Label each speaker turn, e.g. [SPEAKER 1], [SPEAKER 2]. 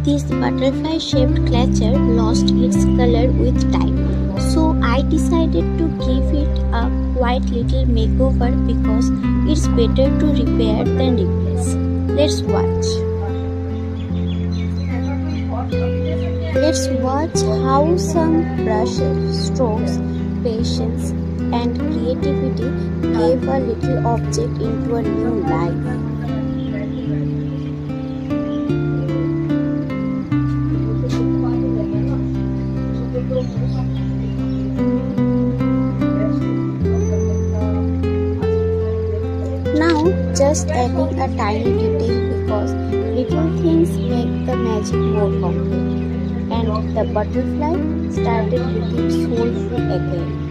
[SPEAKER 1] This butterfly-shaped creature lost its color with time, so I decided to give it a quite little makeover because it's better to repair than replace. Let's watch. Let's watch how some brushes, strokes, patience, and creativity gave a little object into a new life. Now, just adding a tiny detail because little things make the magic more complete. And the butterfly started looking soulful again.